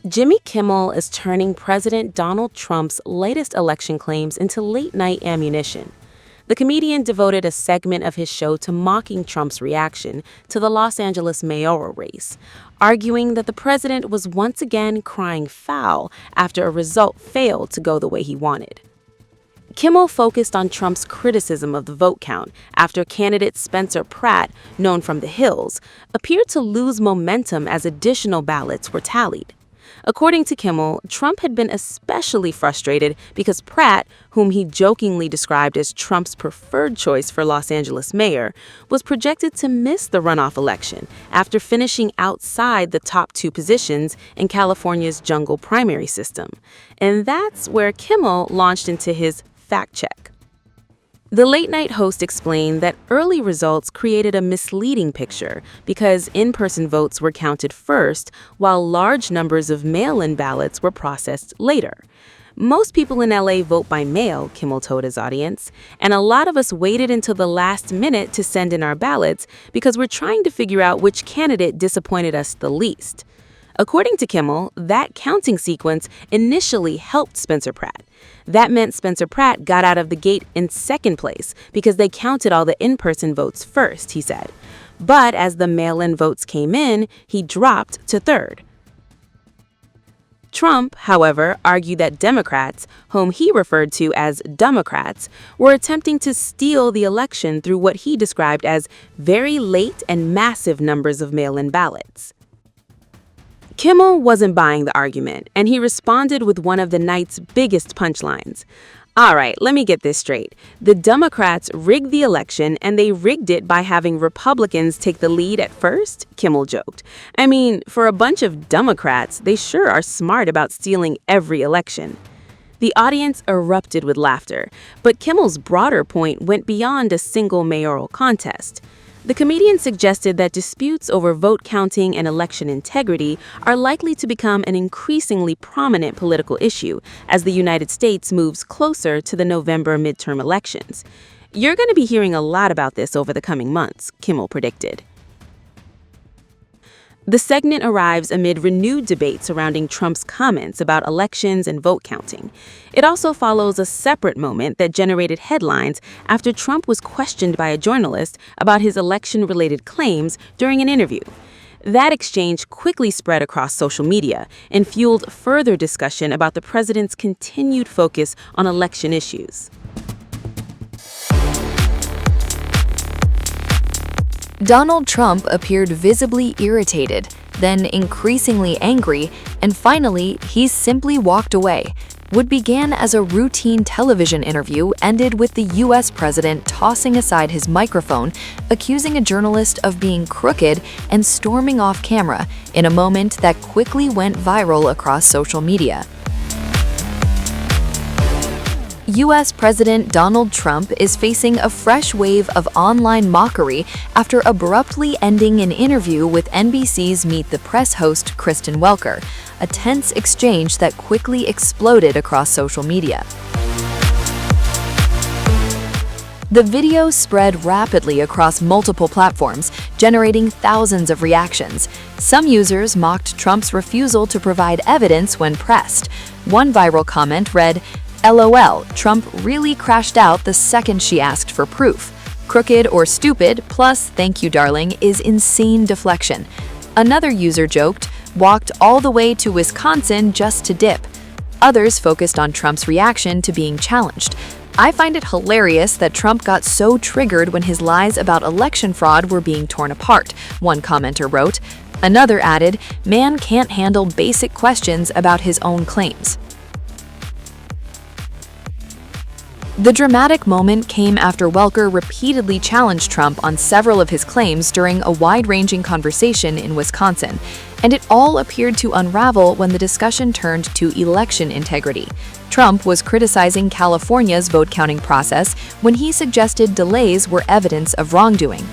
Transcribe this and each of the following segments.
Jimmy Kimmel is turning President Donald Trump's latest election claims into late-night ammunition. The comedian devoted a segment of his show to mocking Trump's reaction to the Los Angeles mayoral race, arguing that the president was once again crying foul after a result failed to go the way he wanted. Kimmel focused on Trump's criticism of the vote count after candidate Spencer Pratt, known from The Hills, appeared to lose momentum as additional ballots were tallied. According to Kimmel, Trump had been especially frustrated because Pratt, whom he jokingly described as Trump's preferred choice for Los Angeles mayor, was projected to miss the runoff election after finishing outside the top two positions in California's jungle primary system. And that's where Kimmel launched into his fact check. The late-night host explained that early results created a misleading picture because in-person votes were counted first, while large numbers of mail-in ballots were processed later. Most people in LA vote by mail, Kimmel told his audience, and a lot of us waited until the last minute to send in our ballots because we're trying to figure out which candidate disappointed us the least. According to Kimmel, that counting sequence initially helped Spencer Pratt. That meant Spencer Pratt got out of the gate in second place because they counted all the in-person votes first, he said. But as the mail-in votes came in, he dropped to third. Trump, however, argued that Democrats, whom he referred to as Democrats, were attempting to steal the election through what he described as very late and massive numbers of mail-in ballots. Kimmel wasn't buying the argument, and he responded with one of the night's biggest punchlines. All right, let me get this straight. The Democrats rigged the election, and they rigged it by having Republicans take the lead at first, Kimmel joked. I mean, for a bunch of Democrats, they sure are smart about stealing every election. The audience erupted with laughter, but Kimmel's broader point went beyond a single mayoral contest. The comedian suggested that disputes over vote counting and election integrity are likely to become an increasingly prominent political issue as the United States moves closer to the November midterm elections. You're going to be hearing a lot about this over the coming months, Kimmel predicted. The segment arrives amid renewed debate surrounding Trump's comments about elections and vote counting. It also follows a separate moment that generated headlines after Trump was questioned by a journalist about his election-related claims during an interview. That exchange quickly spread across social media and fueled further discussion about the president's continued focus on election issues. Donald Trump appeared visibly irritated, then increasingly angry, and finally, he simply walked away. What began as a routine television interview ended with the U.S. president tossing aside his microphone, accusing a journalist of being crooked, and storming off camera in a moment that quickly went viral across social media. U.S. President Donald Trump is facing a fresh wave of online mockery after abruptly ending an interview with NBC's Meet the Press host Kristen Welker, a tense exchange that quickly exploded across social media. The video spread rapidly across multiple platforms, generating thousands of reactions. Some users mocked Trump's refusal to provide evidence when pressed. One viral comment read, "LOL, Trump really crashed out the second she asked for proof. Crooked or stupid, plus thank you darling, is insane deflection." Another user joked, "Walked all the way to Wisconsin just to dip." Others focused on Trump's reaction to being challenged. "I find it hilarious that Trump got so triggered when his lies about election fraud were being torn apart," one commenter wrote. Another added, "Man can't handle basic questions about his own claims." The dramatic moment came after Welker repeatedly challenged Trump on several of his claims during a wide-ranging conversation in Wisconsin, and it all appeared to unravel when the discussion turned to election integrity. Trump was criticizing California's vote-counting process when he suggested delays were evidence of wrongdoing.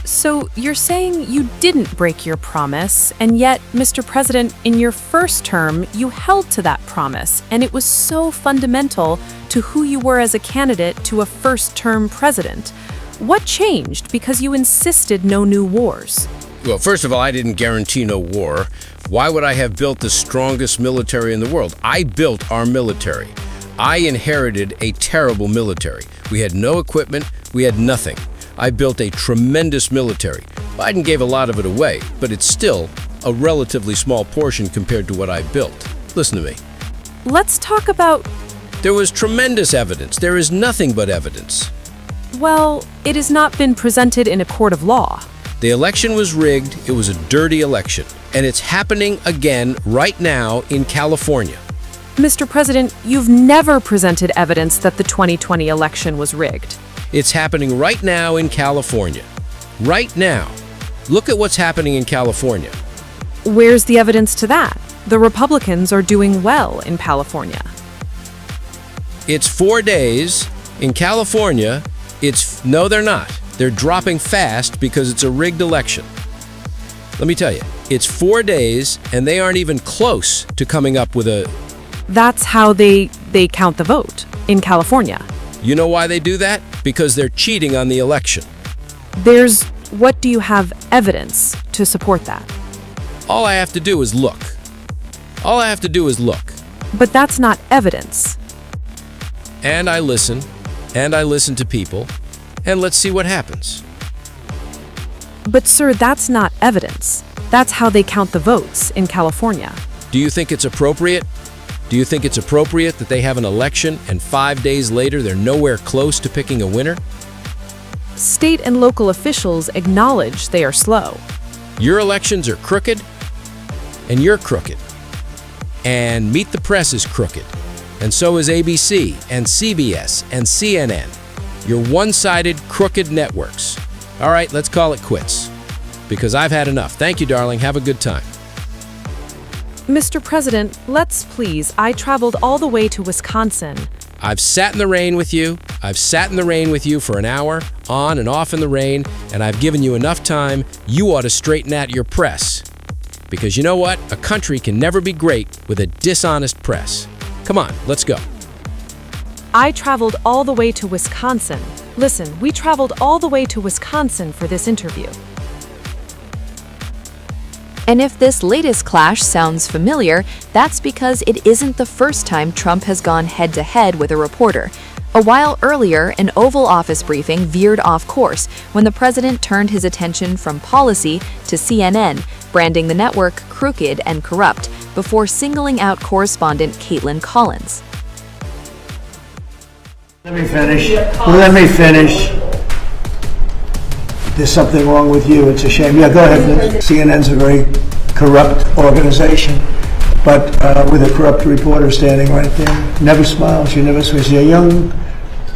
So you're saying you didn't break your promise, and yet, Mr. President, in your first term, you held to that promise, and it was so fundamental to who you were as a candidate to a first-term president. What changed because you insisted no new wars? Well, first of all, I didn't guarantee no war. Why would I have built the strongest military in the world? I built our military. I inherited a terrible military. We had no equipment, we had nothing. I built a tremendous military. Biden gave a lot of it away, but it's still a relatively small portion compared to what I built. Listen to me. Let's talk about... There was tremendous evidence. There is nothing but evidence. Well, it has not been presented in a court of law. The election was rigged. It was a dirty election. And it's happening again right now in California. Mr. President, you've never presented evidence that the 2020 election was rigged. It's happening right now in California. Right now. Look at what's happening in California. Where's the evidence to that? The Republicans are doing well in California. It's 4 days. In California, no, they're not. They're dropping fast because it's a rigged election. Let me tell you, it's 4 days and they aren't even close to coming up with a... That's how they count the vote in California. You know why they do that? Because they're cheating on the election. What do you have evidence to support that? All I have to do is look. All I have to do is look. But that's not evidence. And I listen to people, and let's see what happens. But sir, that's not evidence. That's how they count the votes in California. Do you think it's appropriate? Do you think it's appropriate that they have an election and 5 days later they're nowhere close to picking a winner? State and local officials acknowledge they are slow. Your elections are crooked, and you're crooked. And Meet the Press is crooked. And so is ABC and CBS and CNN. You're one-sided, crooked networks. All right, let's call it quits. Because I've had enough. Thank you, darling. Have a good time. Mr. President, let's please. I traveled all the way to Wisconsin. I've sat in the rain with you. I've sat in the rain with you for an hour, on and off in the rain, and I've given you enough time. You ought to straighten out your press. Because you know what? A country can never be great with a dishonest press. Come on, let's go. I traveled all the way to Wisconsin. Listen, we traveled all the way to Wisconsin for this interview. And if this latest clash sounds familiar, that's because it isn't the first time Trump has gone head-to-head with a reporter. A while earlier, an Oval Office briefing veered off course when the president turned his attention from policy to CNN, branding the network crooked and corrupt, before singling out correspondent Caitlin Collins. Let me finish. There's something wrong with you. It's a shame. Yeah, go ahead. CNN's a very corrupt organization, but with a corrupt reporter standing right there. Never smiles. She never smiles. She's a young,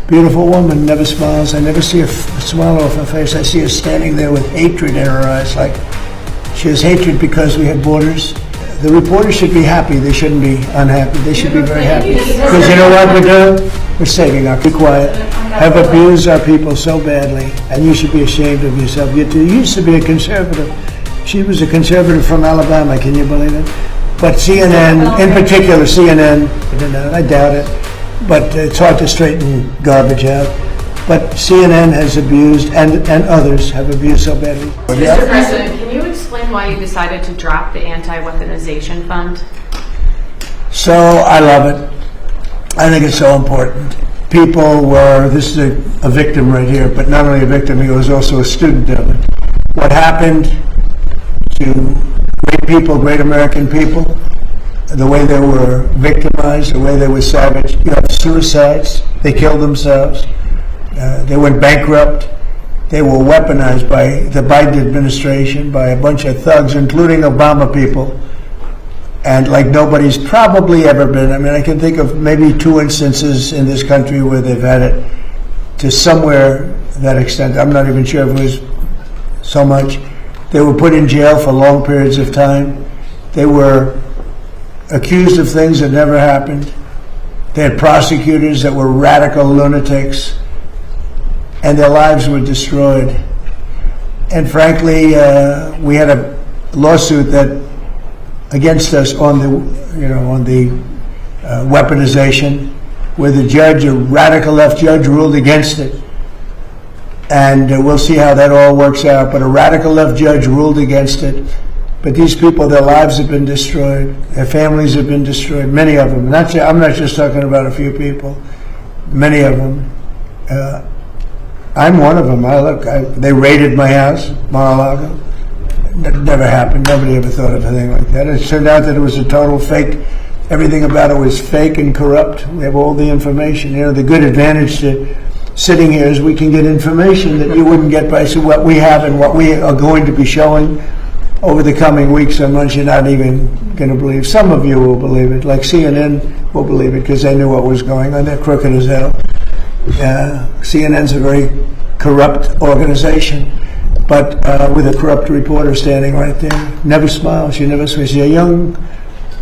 beautiful woman, never smiles. I never see a smile off her face. I see her standing there with hatred in her eyes, like she has hatred because we have borders. The reporters should be happy. They shouldn't be unhappy. They should be very happy. Because you know what we're doing? We're saving our people. Be quiet. Have abused our people so badly, and you should be ashamed of yourself. You used to be a conservative. She was a conservative from Alabama. Can you believe it? But CNN, in particular, CNN, I doubt it, but it's hard to straighten garbage out. But CNN has abused, and others have abused so badly. Mr. President, can you explain why you decided to drop the anti-weaponization fund? So I love it. I think it's so important. People were, this is a victim right here, but not only a victim, he was also a student of it. What happened to great people, great American people, the way they were victimized, the way they were savaged. You have suicides, they killed themselves, they went bankrupt, they were weaponized by the Biden administration, by a bunch of thugs, including Obama people, and like nobody's probably ever been. I mean, I can think of maybe 2 instances in this country where they've had it to somewhere that extent. I'm not even sure if it was so much. They were put in jail for long periods of time. They were accused of things that never happened. They had prosecutors that were radical lunatics, and their lives were destroyed. And frankly, we had a lawsuit that against us on the weaponization, where the judge, a radical left judge, ruled against it. And we'll see how that all works out. But a radical left judge ruled against it. But these people, their lives have been destroyed. Their families have been destroyed, many of them. I'm not just talking about a few people. Many of them. I'm one of them. They raided my house, Mar-a-Lago. That never happened. Nobody ever thought of anything like that. It turned out that it was a total fake. Everything about it was fake and corrupt. We have all the information. You know, the good advantage to sitting here is we can get information that you wouldn't get by what we have and what we are going to be showing over the coming weeks or months. You're not even going to believe. Some of you will believe it, like CNN will believe it because they knew what was going on. They're crooked as hell. CNN's a very corrupt organization, but with a corrupt reporter standing right there. Never smiles. She never smiles. She's a young,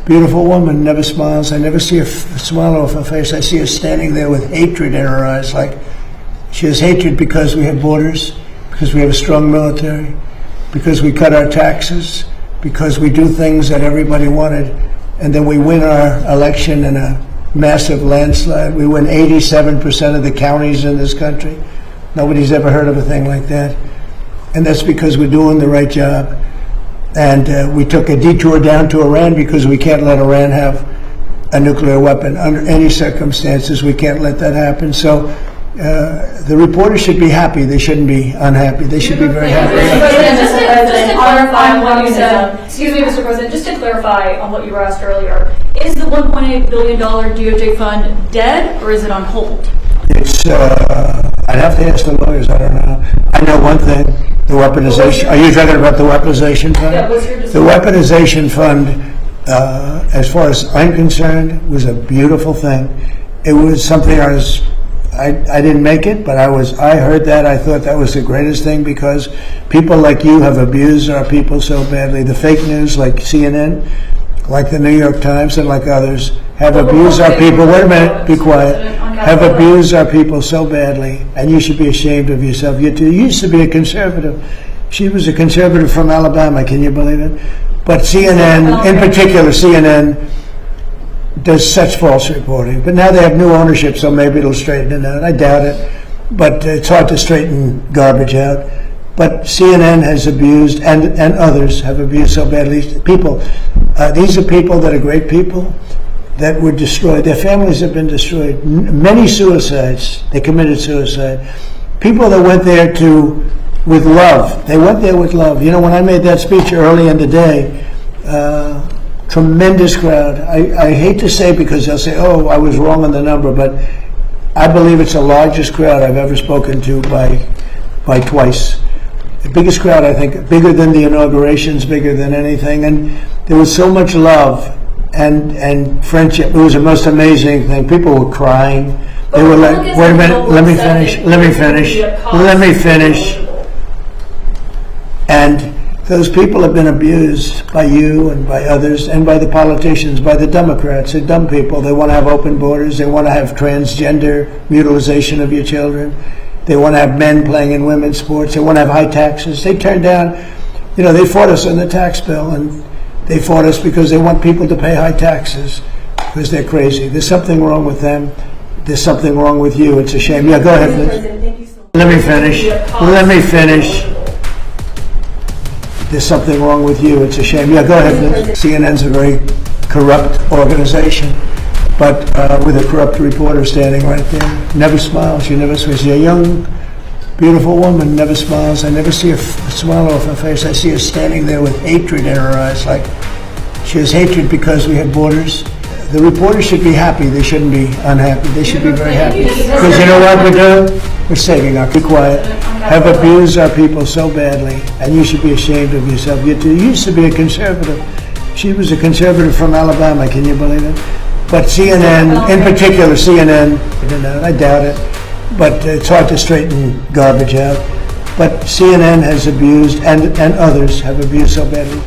beautiful woman, never smiles. I never see a smile off her face. I see her standing there with hatred in her eyes. Like she has hatred because we have borders, because we have a strong military, because we cut our taxes, because we do things that everybody wanted, and then we win our election in a massive landslide. We win 87% of the counties in this country. Nobody's ever heard of a thing like that. And that's because we're doing the right job. And we took a detour down to Iran because we can't let Iran have a nuclear weapon under any circumstances. We can't let that happen. So the reporters should be happy. They shouldn't be unhappy. They should be very happy. Just to clarify on what you said, excuse me, Mr. President, just to clarify on what you were asked earlier, is the $1.8 billion DOJ fund dead or is it on hold? It's, I'd have to ask the lawyers, I don't know. I know one thing, the weaponization, are you talking about the weaponization fund? Yeah, what's your decision? The weaponization fund, as far as I'm concerned, was a beautiful thing. It was something I didn't make it, but I heard that, I thought that was the greatest thing because people like you have abused our people so badly. The fake news like CNN, like the New York Times and like others have abused our people. Wait a minute, be quiet. Have abused our people so badly, and you should be ashamed of yourself. You used to be a conservative. She was a conservative from Alabama, can you believe it? But CNN, in particular, CNN does such false reporting. But now they have new ownership, so maybe it'll straighten it out. I doubt it. But it's hard to straighten garbage out. But CNN has abused, and others have abused so badly. People, these are people that are great people that were destroyed. Their families have been destroyed. Many suicides. They committed suicide. People that went there with love. They went there with love. You know, when I made that speech early in the day, tremendous crowd. I hate to say because they'll say, oh, I was wrong on the number, but I believe it's the largest crowd I've ever spoken to by twice. The biggest crowd, I think, bigger than the inaugurations, bigger than anything. And there was so much love and friendship. It was the most amazing thing. People were crying. They were like, wait a minute, let me finish. And those people have been abused by you and by others and by the politicians, by the Democrats. They're dumb people. They want to have open borders. They want to have transgender mutilization of your children. They want to have men playing in women's sports. They want to have high taxes. They turned down, you know, they fought us on the tax bill, and they fought us because they want people to pay high taxes because they're crazy. There's something wrong with them. There's something wrong with you. It's a shame. Yeah, go ahead, please. Let me finish. There's something wrong with you. It's a shame. Yeah, go ahead, please. CNN's a very corrupt organization, but with a corrupt reporter standing right there. Never smiles. She never smiles. She's a young, beautiful woman, never smiles. I never see a smile off her face. I see her standing there with hatred in her eyes. Like she has hatred because we have borders. The reporters should be happy. They shouldn't be unhappy. They should be very happy. Because you know what we're doing? We're saving our people. Be quiet. Have abused our people so badly, and you should be ashamed of yourself. You used to be a conservative. She was a conservative from Alabama. Can you believe it? But CNN, in particular, CNN, I doubt it. But it's hard to straighten garbage out. But CNN has abused, and others have abused so badly.